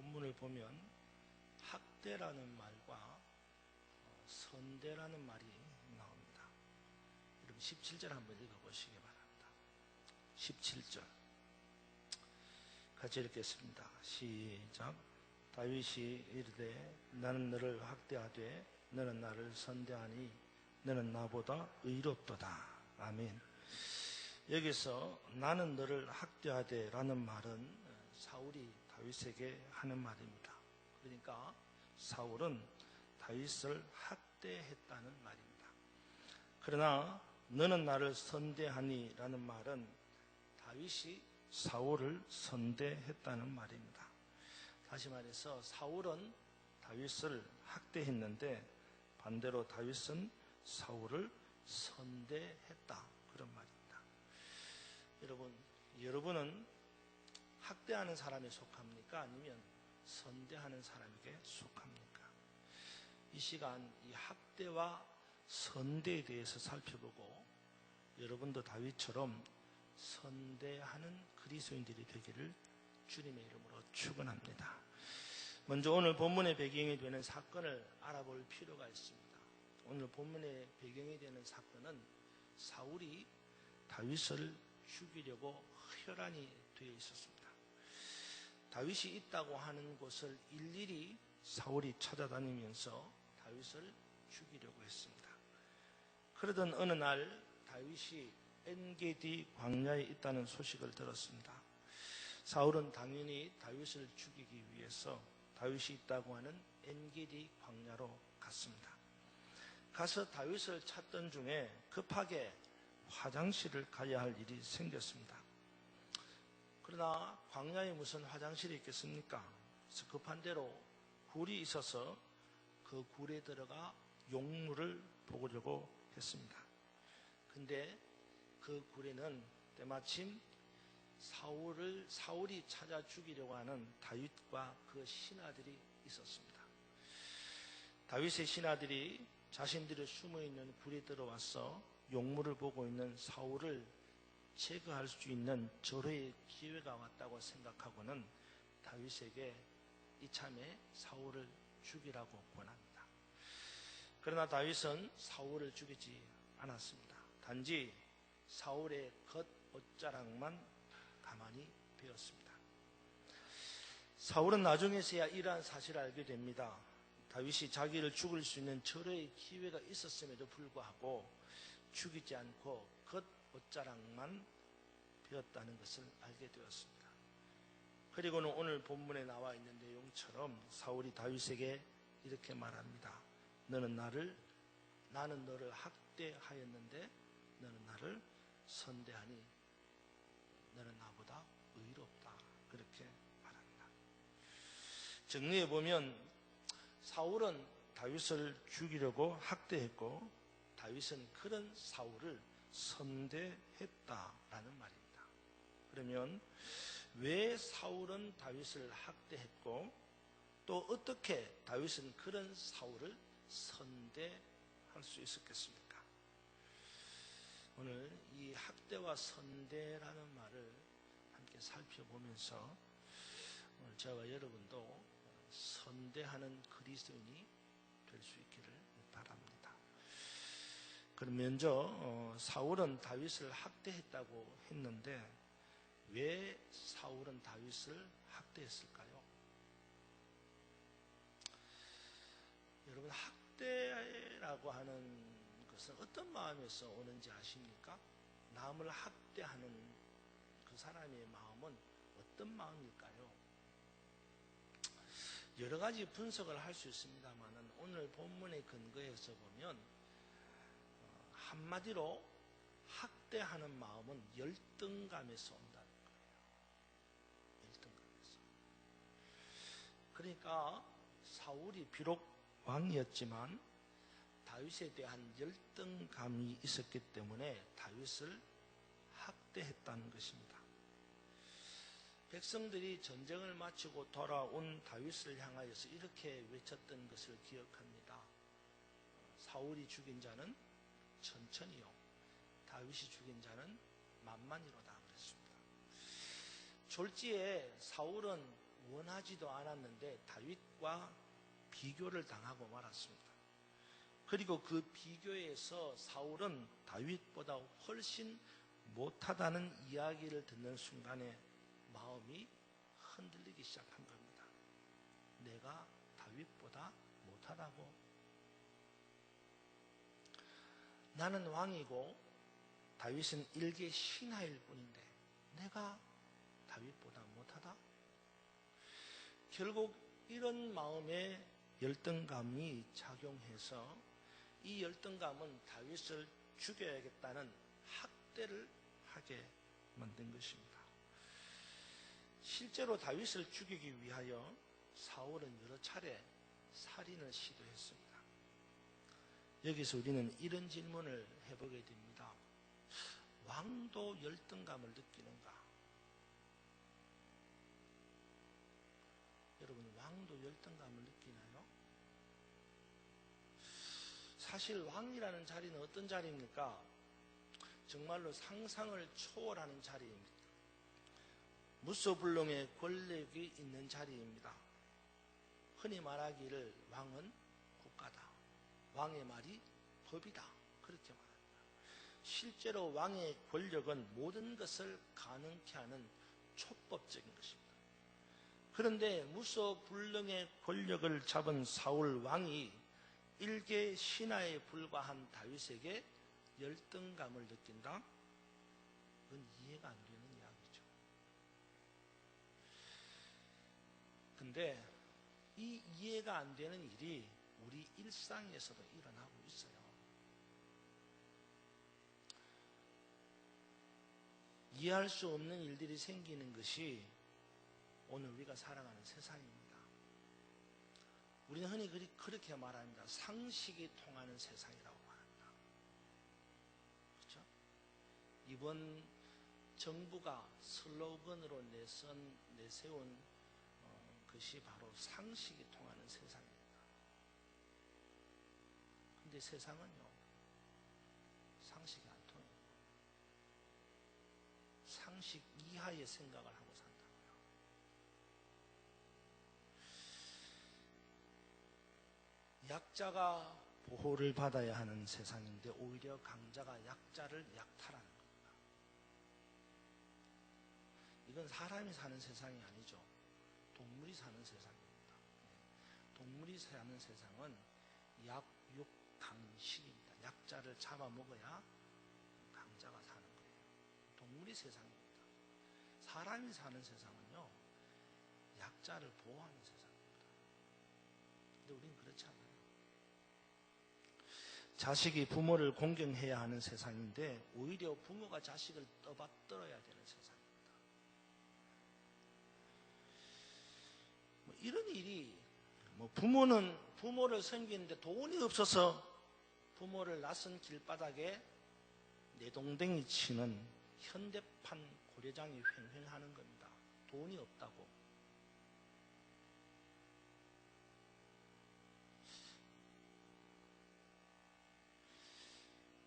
본문을 보면 학대라는 말과 선대라는 말이 나옵니다. 여러분 17절 한번 읽어보시기 바랍니다. 17절 같이 읽겠습니다. 시작. 다윗이 이르되 나는 너를 학대하되 너는 나를 선대하니 너는 나보다 의롭도다. 아멘. 여기서 나는 너를 학대하되 라는 말은 사울이 다윗에게 하는 말입니다. 그러니까 사울은 다윗을 학대했다는 말입니다. 그러나 너는 나를 선대하니 라는 말은 다윗이 사울을 선대했다는 말입니다. 다시 말해서 사울은 다윗을 학대했는데 반대로 다윗은 사울을 선대했다, 그런 말입니다. 여러분은 학대하는 사람에 속합니까? 아니면 선대하는 사람에게 속합니까? 이 시간 이 학대와 선대에 대해서 살펴보고 여러분도 다윗처럼 선대하는 그리스도인들이 되기를 주님의 이름으로 축원합니다. 먼저 오늘 본문의 배경이 되는 사건을 알아볼 필요가 있습니다. 오늘 본문의 배경이 되는 사건은 사울이 다윗을 죽이려고 혈안이 되어 있었습니다. 다윗이 있다고 하는 곳을 일일이 사울이 찾아다니면서 다윗을 죽이려고 했습니다. 그러던 어느 날 다윗이 엔게디 광야에 있다는 소식을 들었습니다. 사울은 당연히 다윗을 죽이기 위해서 다윗이 있다고 하는 엔게디 광야로 갔습니다. 가서 다윗을 찾던 중에 급하게 화장실을 가야 할 일이 생겼습니다. 그러나 광야에 무슨 화장실이 있겠습니까? 그래서 급한 대로 굴이 있어서 그 굴에 들어가 용물을 보려고 했습니다. 근데 그 굴에는 때마침 사울이 찾아 죽이려고 하는 다윗과 그 신하들이 있었습니다. 다윗의 신하들이 자신들이 숨어있는 굴에 들어와서 용물을 보고 있는 사울을 제거할 수 있는 절호의 기회가 왔다고 생각하고는 다윗에게 이참에 사울을 죽이라고 권합니다. 그러나 다윗은 사울을 죽이지 않았습니다. 단지 사울의 겉옷자락만 가만히 베었습니다. 사울은 나중에서야 이러한 사실을 알게 됩니다. 다윗이 자기를 죽일 수 있는 절호의 기회가 있었음에도 불구하고 죽이지 않고 겉옷자락만 베었다는 것을 알게 되었습니다. 그리고는 오늘 본문에 나와 있는 내용처럼 사울이 다윗에게 이렇게 말합니다. 나는 너를 학대하였는데 너는 나를 선대하니 너는 나보다 의롭다, 그렇게 말합니다. 정리해 보면 사울은 다윗을 죽이려고 학대했고 다윗은 그런 사울을 선대했다라는 말입니다. 그러면 왜 사울은 다윗을 학대했고 또 어떻게 다윗은 그런 사울을 선대할 수 있었겠습니까? 오늘 이 학대와 선대라는 말을 함께 살펴보면서 오늘 저와 여러분도 선대하는 그리스도인이 될 수 있기를 바랍니다. 그럼 먼저 사울은 다윗을 학대했다고 했는데 왜 사울은 다윗을 학대했을까요? 여러분, 학대라고 하는 것은 어떤 마음에서 오는지 아십니까? 남을 학대하는 그 사람의 마음은 어떤 마음일까요? 여러 가지 분석을 할 수 있습니다만 오늘 본문의 근거에서 보면 한마디로 학대하는 마음은 열등감에서 온다는 거예요. 열등감에서. 그러니까 사울이 비록 왕이었지만 다윗에 대한 열등감이 있었기 때문에 다윗을 학대했다는 것입니다. 백성들이 전쟁을 마치고 돌아온 다윗을 향하여서 이렇게 외쳤던 것을 기억합니다. 사울이 죽인 자는 천천히요, 다윗이 죽인 자는 만만히로다 그랬습니다. 졸지에 사울은 원하지도 않았는데 다윗과 비교를 당하고 말았습니다. 그리고 그 비교에서 사울은 다윗보다 훨씬 못하다는 이야기를 듣는 순간에 마음이 흔들리기 시작한 겁니다. 내가 다윗보다 못하다고? 나는 왕이고 다윗은 일개 신하일 뿐인데 내가 다윗보다 못하다? 결국 이런 마음의 열등감이 작용해서 이 열등감은 다윗을 죽여야겠다는 학대를 하게 만든 것입니다. 실제로 다윗을 죽이기 위하여 사울은 여러 차례 살인을 시도했습니다. 여기서 우리는 이런 질문을 해보게 됩니다. 왕도 열등감을 느끼는가? 여러분, 왕도 열등감을 느끼나요? 사실 왕이라는 자리는 어떤 자리입니까? 정말로 상상을 초월하는 자리입니다. 무소불능의 권력이 있는 자리입니다. 흔히 말하기를 왕은 국가다. 왕의 말이 법이다. 그렇게 말합니다. 실제로 왕의 권력은 모든 것을 가능케 하는 촉법적인 것입니다. 그런데 무소불능의 권력을 잡은 사울 왕이 일개 신하에 불과한 다윗에게 열등감을 느낀다? 그건 이해가 안 되는 이야기죠. 근데 이 이해가 안 되는 일이 우리 일상에서도 일어나고 있어요. 이해할 수 없는 일들이 생기는 것이 오늘 우리가 살아가는 세상입니다. 우리는 흔히 그렇게 말합니다. 상식이 통하는 세상이라고 말합니다. 그렇죠? 이번 정부가 슬로건으로 내세운 것이 바로 상식이 통하는 세상입니다. 근데 세상은요, 상식이 안 통해요. 상식 이하의 생각을 하고 산다고요. 약자가 보호를 받아야 하는 세상인데 오히려 강자가 약자를 약탈하는 겁니다. 이건 사람이 사는 세상이 아니죠. 동물이 사는 세상입니다. 동물이 사는 세상은 약육강식입니다. 약자를 잡아먹어야 강자가 사는 거예요. 동물이 세상입니다. 사람이 사는 세상은요, 약자를 보호하는 세상입니다. 근데 우리는 그렇지 않아요. 자식이 부모를 공경해야 하는 세상인데 오히려 부모가 자식을 떠받들어야 되는 세상입니다. 이런 일이 부모를 섬기는데 돈이 없어서 부모를 낯선 길바닥에 내동댕이 치는 현대판 고려장이 횡행하는 겁니다. 돈이 없다고.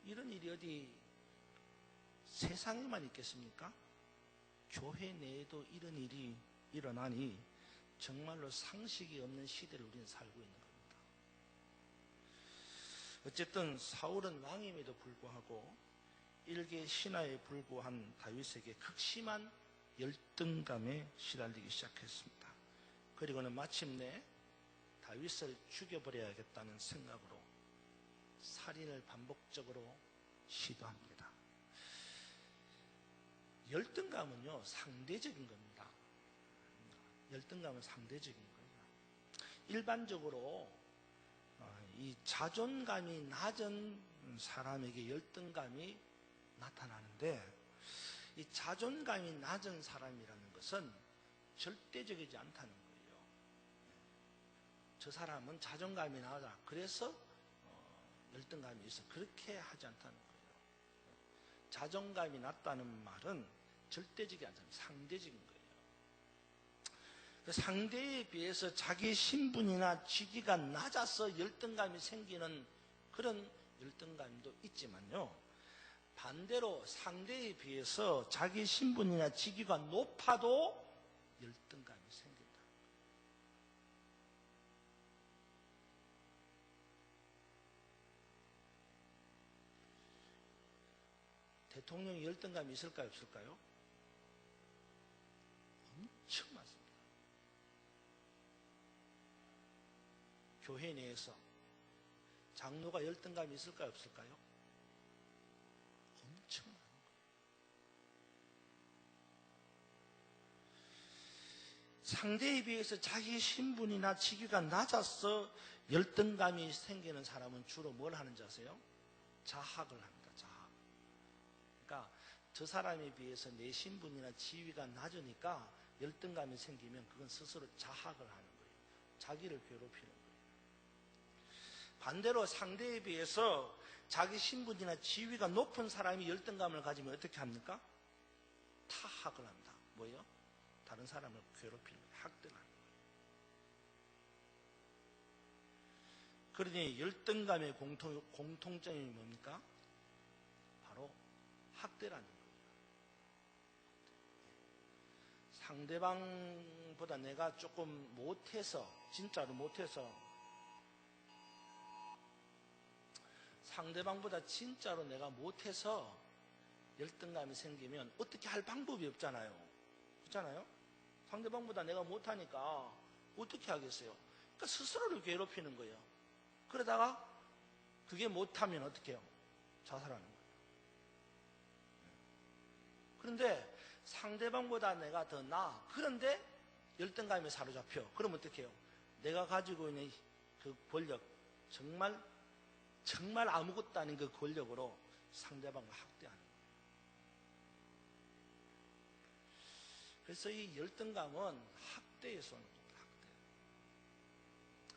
이런 일이 어디 세상에만 있겠습니까? 교회 내에도 이런 일이 일어나니 정말로 상식이 없는 시대를 우리는 살고 있는 겁니다. 어쨌든 사울은 왕임에도 불구하고 일개 신하에 불과한 다윗에게 극심한 열등감에 시달리기 시작했습니다. 그리고는 마침내 다윗을 죽여버려야겠다는 생각으로 살인을 반복적으로 시도합니다. 열등감은요, 상대적인 겁니다. 열등감은 상대적인 거예요. 일반적으로 이 자존감이 낮은 사람에게 열등감이 나타나는데, 이 자존감이 낮은 사람이라는 것은 절대적이지 않다는 거예요. 저 사람은 자존감이 낮아. 그래서 열등감이 있어. 그렇게 하지 않다는 거예요. 자존감이 낮다는 말은 절대적이 않잖아요. 상대적인 거예요. 상대에 비해서 자기 신분이나 직위가 낮아서 열등감이 생기는 그런 열등감도 있지만요, 반대로 상대에 비해서 자기 신분이나 직위가 높아도 열등감이 생긴다. 대통령이 열등감이 있을까요, 없을까요? 엄청 많습니다. 교회 내에서 장로가 열등감이 있을까요, 없을까요? 엄청 많은 거예요. 상대에 비해서 자기 신분이나 직위가 낮아서 열등감이 생기는 사람은 주로 뭘 하는지 아세요? 자학을 합니다. 자학. 그러니까 저 사람에 비해서 내 신분이나 지위가 낮으니까 열등감이 생기면 그건 스스로 자학을 하는 거예요. 자기를 괴롭히는 거예요. 반대로 상대에 비해서 자기 신분이나 지위가 높은 사람이 열등감을 가지면 어떻게 합니까? 타학을 합니다. 뭐예요? 다른 사람을 괴롭히는 거예요. 학대하는 거예요. 그러니 열등감의 공통점이 뭡니까? 바로 학대라는 거예요. 상대방보다 내가 조금 못해서, 진짜로 못해서, 상대방보다 진짜로 내가 못해서 열등감이 생기면 어떻게 할 방법이 없잖아요. 그렇잖아요? 상대방보다 내가 못하니까 어떻게 하겠어요? 그러니까 스스로를 괴롭히는 거예요. 그러다가 그게 못하면 어떻게 해요? 자살하는 거예요. 그런데 상대방보다 내가 더 나아. 그런데 열등감에 사로잡혀. 그럼 어떻게 해요? 내가 가지고 있는 그 권력, 정말 아무것도 아닌 그 권력으로 상대방을 학대하는 거예요. 그래서 이 열등감은 학대에서 오는 겁니다.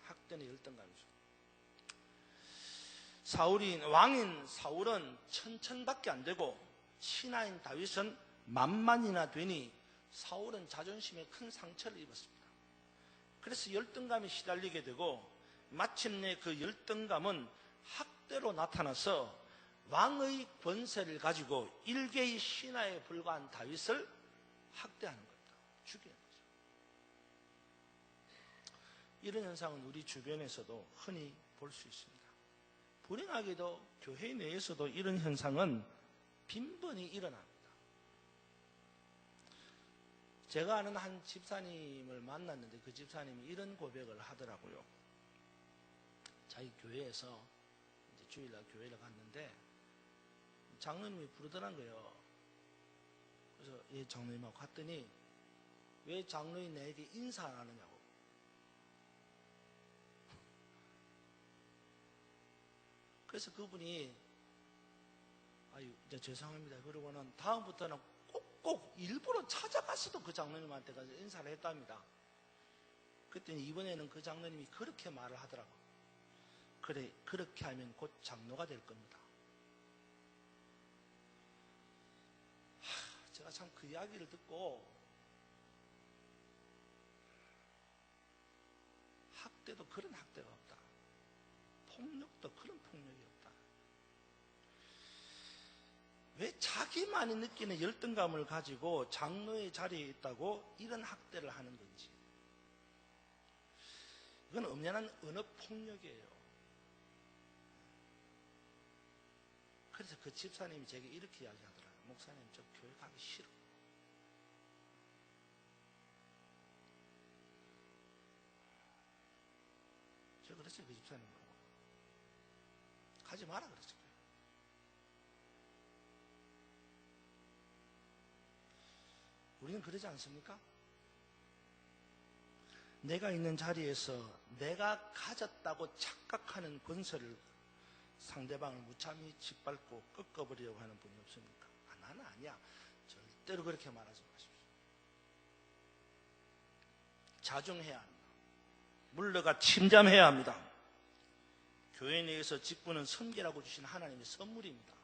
학대는 열등감이죠. 왕인 사울은 1000밖에 안 되고 신하인 다윗은 10,000이나 되니 사울은 자존심에 큰 상처를 입었습니다. 그래서 열등감에 시달리게 되고 마침내 그 열등감은 학대로 나타나서 왕의 권세를 가지고 일개의 신하에 불과한 다윗을 학대하는 겁니다. 죽이는 거죠. 이런 현상은 우리 주변에서도 흔히 볼 수 있습니다. 불행하게도 교회 내에서도 이런 현상은 빈번히 일어납니다. 제가 아는 한 집사님을 만났는데 그 집사님이 이런 고백을 하더라고요. 자기 교회에서 이제 주일날 교회를 갔는데 장로님이 부르더란 거예요. 그래서 이 장로님하고 갔더니 왜 장로인 내게 인사 안 하느냐고. 그래서 그분이 아유 이제 죄송합니다. 그러고는 다음부터는 꼭 일부러 찾아가서도 그 장로님한테 가서 인사를 했답니다. 그랬더니 이번에는 그 장로님이 그렇게 말을 하더라고. 그래 그렇게 하면 곧 장로가 될 겁니다. 제가 참 그 이야기를 듣고 학대도 그런 학대가 없다. 폭력도 그런 폭력이 없다. 왜 자기만이 느끼는 열등감을 가지고 장로의 자리에 있다고 이런 학대를 하는 건지. 이건 엄연한 언어폭력이에요. 그래서 그 집사님이 제게 이렇게 이야기하더라고요. 목사님, 저 교회 가기 싫어. 제가 그랬어요, 그 집사님하고. 가지 마라 그랬어요. 우리는 그러지 않습니까? 내가 있는 자리에서 내가 가졌다고 착각하는 권세를 상대방을 무참히 짓밟고 꺾어버리려고 하는 분이 없습니까? 나는 아니야. 절대로 그렇게 말하지 마십시오. 자중해야 합니다. 물러가 침잠해야 합니다. 교회 내에서 직분은 선계라고 주신 하나님의 선물입니다.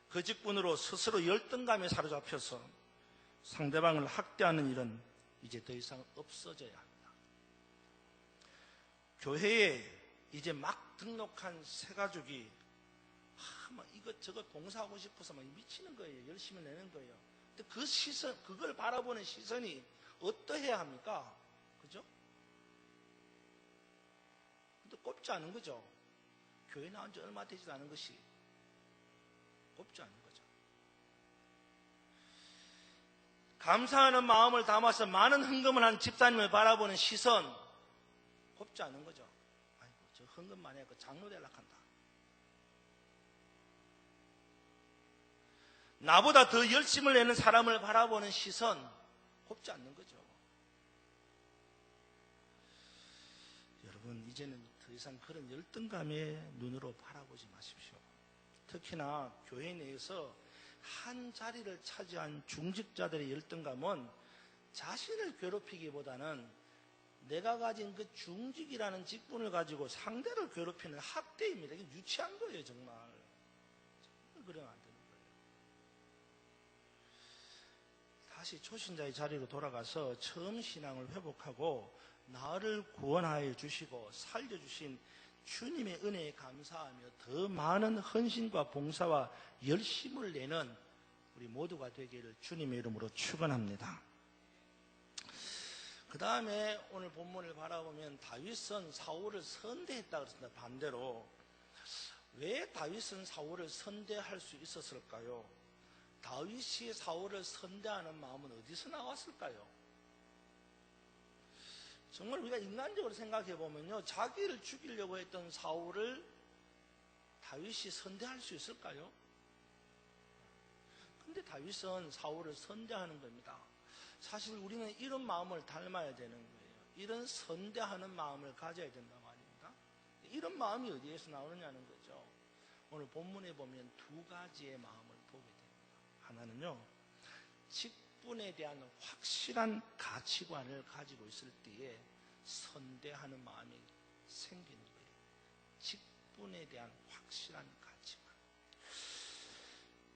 그 직분으로 스스로 열등감에 사로잡혀서 상대방을 학대하는 일은 이제 더 이상 없어져야 합니다. 교회에 이제 막 등록한 새가족이 막 이것저것 봉사하고 싶어서 막 미치는 거예요. 열심히 내는 거예요. 근데 그 시선, 그걸 바라보는 시선이 어떠해야 합니까? 그죠? 근데 곱지 않은 거죠. 교회 나온 지 얼마 되지도 않은 것이 곱지 않은 거죠. 감사하는 마음을 담아서 많은 헌금을 한 집사님을 바라보는 시선 곱지 않은 거죠. 아이고, 저 헌금 많이 하고 장로 연락한다. 나보다 더 열심을 내는 사람을 바라보는 시선 곱지 않는 거죠. 여러분, 이제는 더 이상 그런 열등감의 눈으로 바라보지 마십시오. 특히나 교회 내에서 한 자리를 차지한 중직자들의 열등감은 자신을 괴롭히기보다는 내가 가진 그 중직이라는 직분을 가지고 상대를 괴롭히는 학대입니다. 이게 유치한 거예요, 정말. 그러면 안 되는 거예요. 다시 초신자의 자리로 돌아가서 처음 신앙을 회복하고 나를 구원하여 주시고 살려주신 주님의 은혜에 감사하며 더 많은 헌신과 봉사와 열심을 내는 우리 모두가 되기를 주님의 이름으로 축원합니다. 그 다음에 오늘 본문을 바라보면 다윗은 사울을 선대했다고 그랬습니다. 반대로 왜 다윗은 사울을 선대할 수 있었을까요? 다윗이 사울을 선대하는 마음은 어디서 나왔을까요? 정말 우리가 인간적으로 생각해 보면요, 자기를 죽이려고 했던 사울을 다윗이 선대할 수 있을까요? 근데 다윗은 사울을 선대하는 겁니다. 사실 우리는 이런 마음을 닮아야 되는 거예요. 이런 선대하는 마음을 가져야 된단 말입니다. 이런 마음이 어디에서 나오느냐는 거죠. 오늘 본문에 보면 두 가지의 마음을 보게 됩니다. 하나는요, 직분에 대한 확실한 가치관을 가지고 있을 때에 선대하는 마음이 생기는 거예요. 직분에 대한 확실한 가치관.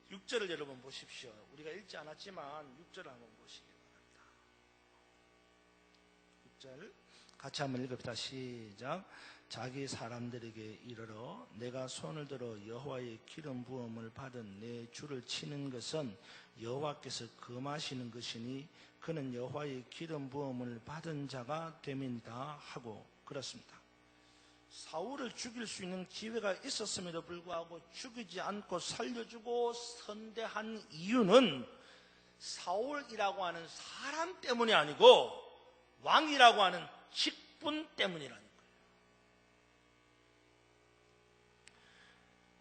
6절을 여러분 보십시오. 우리가 읽지 않았지만 6절을 한번 보시기 바랍니다. 6절 같이 한번 읽읍시다. 시작. 자기 사람들에게 이르러 내가 손을 들어 여호와의 기름 부음을 받은 내 줄을 치는 것은 여호와께서 금하시는 것이니 그는 여호와의 기름 부음을 받은 자가 됨이다 하고 그렇습니다. 사울을 죽일 수 있는 기회가 있었음에도 불구하고 죽이지 않고 살려주고 선대한 이유는 사울이라고 하는 사람 때문이 아니고 왕이라고 하는 직분 때문이라는 거예요.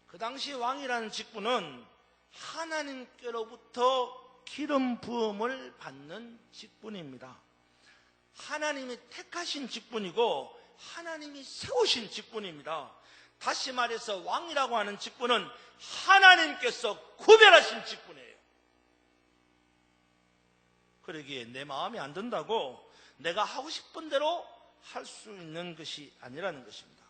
그 당시 왕이라는 직분은 하나님께로부터 기름 부음을 받는 직분입니다. 하나님이 택하신 직분이고 하나님이 세우신 직분입니다. 다시 말해서 왕이라고 하는 직분은 하나님께서 구별하신 직분이에요. 그러기에 내 마음에 안 든다고 내가 하고 싶은 대로 할 수 있는 것이 아니라는 것입니다.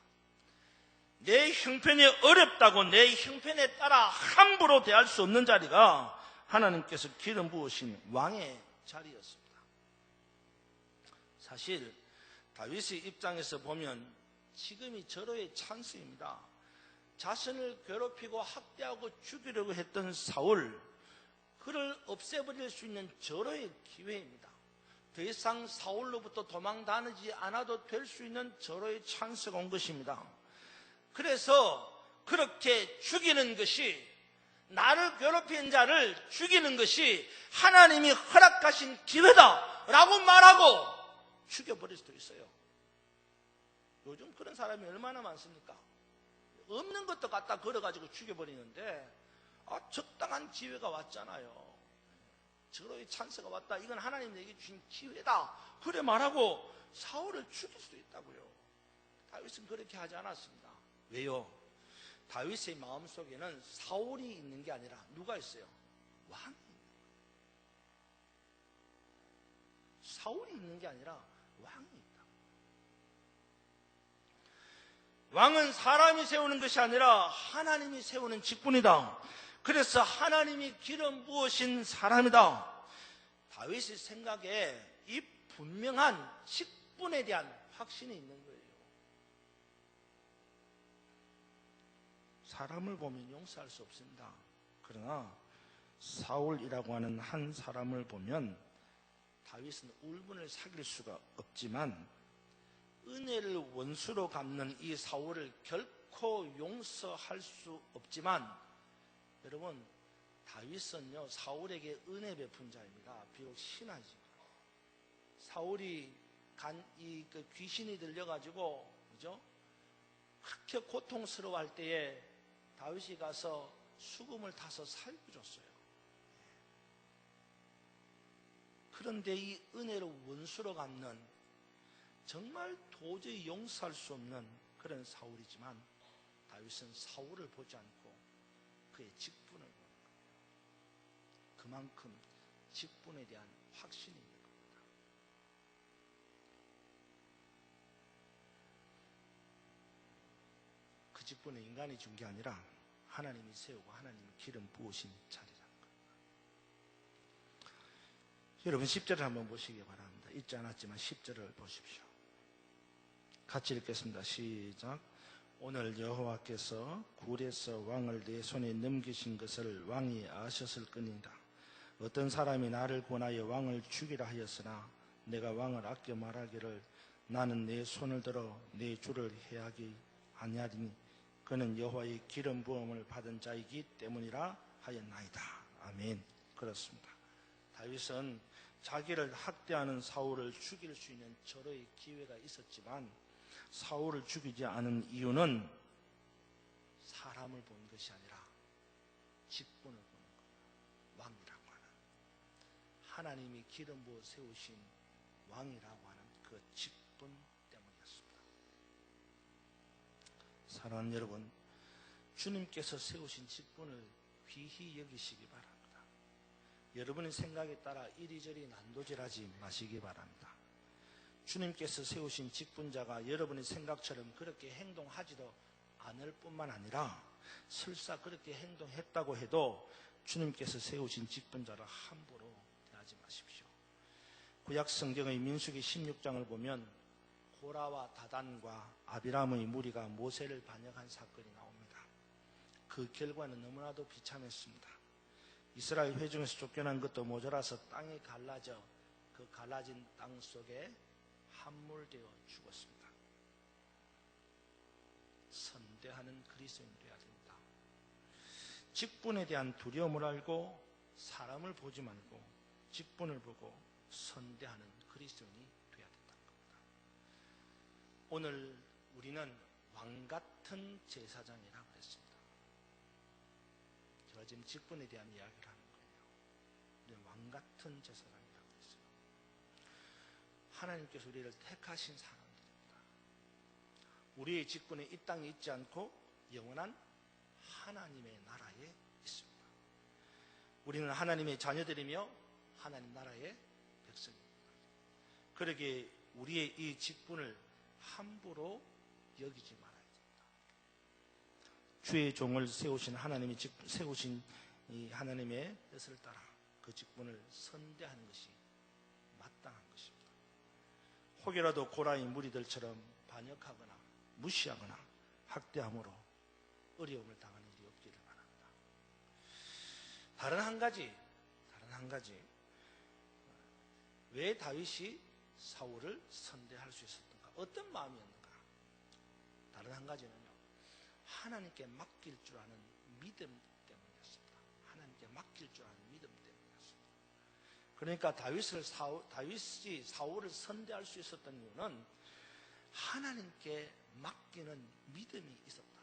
내 형편이 어렵다고 내 형편에 따라 함부로 대할 수 없는 자리가 하나님께서 기름 부으신 왕의 자리였습니다. 사실 다윗의 입장에서 보면 지금이 절호의 찬스입니다. 자신을 괴롭히고 학대하고 죽이려고 했던 사울, 그를 없애버릴 수 있는 절호의 기회입니다. 더 이상 사울로부터 도망다니지 않아도 될 수 있는 절호의 찬스가 온 것입니다. 그래서 그렇게 죽이는 것이, 나를 괴롭힌 자를 죽이는 것이 하나님이 허락하신 기회다라고 말하고 죽여버릴 수도 있어요. 요즘 그런 사람이 얼마나 많습니까? 없는 것도 갖다 걸어가지고 죽여버리는데, 적당한 기회가 왔잖아요. 절호의 찬스가 왔다. 이건 하나님 내게 주신 기회다. 그래 말하고 사울을 죽일 수도 있다고요. 다윗은 그렇게 하지 않았습니다. 왜요? 다윗의 마음속에는 사울이 있는 게 아니라 누가 있어요? 왕이. 사울이 있는 게 아니라 왕이 있다. 왕은 사람이 세우는 것이 아니라 하나님이 세우는 직분이다. 그래서 하나님이 기름 부으신 사람이다. 다윗의 생각에 이 분명한 직분에 대한 확신이 있는 거예요. 사람을 보면 용서할 수 없습니다. 그러나 사울이라고 하는 한 사람을 보면 다윗은 울분을 삭일 수가 없지만 은혜를 원수로 갚는 이 사울을 결코 용서할 수 없지만, 여러분, 다윗은요, 사울에게 은혜 베푼 자입니다. 비록 신하지만. 사울이 그 귀신이 들려가지고, 그죠? 그렇게 고통스러워할 때에 다윗이 가서 수금을 타서 살려줬어요. 그런데 이 은혜를 원수로 갚는, 정말 도저히 용서할 수 없는 그런 사울이지만, 다윗은 사울을 보지 않고 그의 직분을 보는 거예요. 그만큼 직분에 대한 확신이 있는 겁니다. 그 직분은 인간이 준 게 아니라 하나님이 세우고 하나님이 기름 부으신 자리라는 거예요. 여러분 10절을 한번 보시기 바랍니다. 읽지 않았지만 10절을 보십시오. 같이 읽겠습니다. 시작. 오늘 여호와께서 굴에서 왕을 내 손에 넘기신 것을 왕이 아셨을 것이다. 어떤 사람이 나를 권하여 왕을 죽이라 하였으나 내가 왕을 아껴 말하기를 나는 내 손을 들어 내 주를 해하기 아니하리니 그는 여호와의 기름 부음을 받은 자이기 때문이라 하였나이다. 아멘. 그렇습니다. 다윗은 자기를 학대하는 사울을 죽일 수 있는 절호의 기회가 있었지만 사울을 죽이지 않은 이유는 사람을 본 것이 아니라 직분을 보는 거예요. 왕이라고 하는, 하나님이 기름 부어 세우신 왕이라고 하는 그 직분 때문이었습니다. 사랑하는 여러분, 주님께서 세우신 직분을 귀히 여기시기 바랍니다. 여러분의 생각에 따라 이리저리 난도질하지 마시기 바랍니다. 주님께서 세우신 직분자가 여러분의 생각처럼 그렇게 행동하지도 않을 뿐만 아니라 설사 그렇게 행동했다고 해도 주님께서 세우신 직분자를 함부로 대하지 마십시오. 구약 성경의 민수기 16장을 보면 고라와 다단과 아비람의 무리가 모세를 반역한 사건이 나옵니다. 그 결과는 너무나도 비참했습니다. 이스라엘 회중에서 쫓겨난 것도 모자라서 땅이 갈라져 그 갈라진 땅 속에 함몰되어 죽었습니다. 선대하는 그리스도인이 되어야 됩니다. 직분에 대한 두려움을 알고 사람을 보지 말고 직분을 보고 선대하는 그리스도인이 되어야 된다는 겁니다. 오늘 우리는 왕같은 제사장이라고 했습니다. 제가 지금 직분에 대한 이야기를 하는 거예요. 우리는 왕같은 제사장이라고 했어요. 하나님께서 우리를 택하신 사람들입니다. 우리의 직분은 이 땅에 있지 않고 영원한 하나님의 나라에 있습니다. 우리는 하나님의 자녀들이며 하나님 나라의 백성입니다. 그러기에 우리의 이 직분을 함부로 여기지 말아야 됩니다. 주의 종을 세우신 이 하나님의 뜻을 따라 그 직분을 선대하는 것이 마땅한 것입니다. 혹여라도 고라의 무리들처럼 반역하거나 무시하거나 학대함으로 어려움을 당하는 일이 없기를 바랍니다. 다른 한 가지 왜 다윗이 사울을 선대할 수 있었던가? 어떤 마음이었는가? 다른 한 가지는요, 하나님께 맡길 줄 아는 믿음 때문이었습니다. 하나님께 맡길 줄 아는 믿음 때문이었습니다. 그러니까 다윗이 사울을 선대할 수 있었던 이유는 하나님께 맡기는 믿음이 있었다.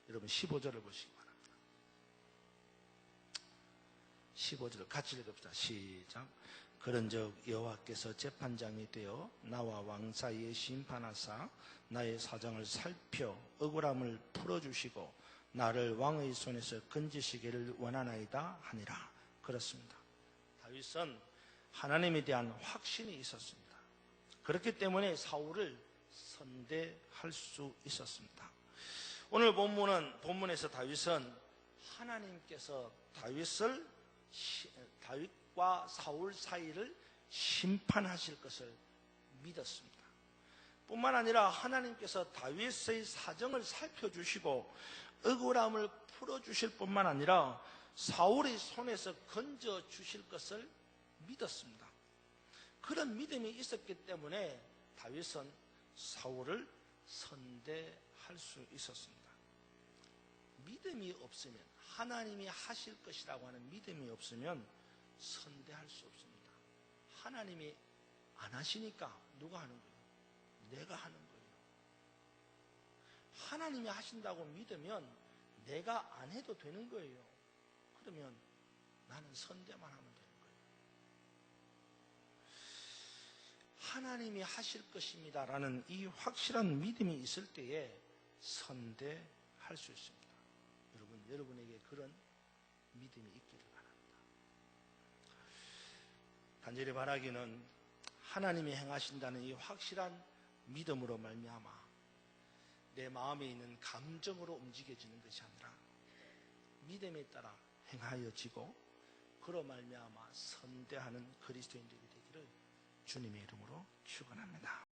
여러분 15절을 보시기 바랍니다. 15절 같이 읽읍시다. 시작. 그런즉 여호와께서 재판장이 되어 나와 왕 사이에 심판하사 나의 사정을 살펴 억울함을 풀어주시고 나를 왕의 손에서 건지시기를 원하나이다 하니라. 그렇습니다. 다윗은 하나님에 대한 확신이 있었습니다. 그렇기 때문에 사울을 선대할 수 있었습니다. 오늘 본문에서 다윗은 하나님께서 다윗과 사울 사이를 심판하실 것을 믿었습니다. 뿐만 아니라 하나님께서 다윗의 사정을 살펴주시고 억울함을 풀어주실 뿐만 아니라 사울의 손에서 건져주실 것을 믿었습니다. 그런 믿음이 있었기 때문에 다윗은 사울을 선대할 수 있었습니다. 믿음이 없으면, 하나님이 하실 것이라고 하는 믿음이 없으면 선대할 수 없습니다. 하나님이 안 하시니까 누가 하는 거예요? 내가 하는 거예요. 하나님이 하신다고 믿으면 내가 안 해도 되는 거예요. 그러면 나는 선대만 하면 되는 거예요. 하나님이 하실 것입니다라는 이 확실한 믿음이 있을 때에 선대할 수 있습니다. 여러분에게 그런 믿음이 있기를 바랍니다. 간절히 바라기는 하나님이 행하신다는 이 확실한 믿음으로 말미암아 내 마음에 있는 감정으로 움직여지는 것이 아니라 믿음에 따라 행하여지고 그로 말미암아 선대하는 그리스도인들이 되기를 주님의 이름으로 축원합니다.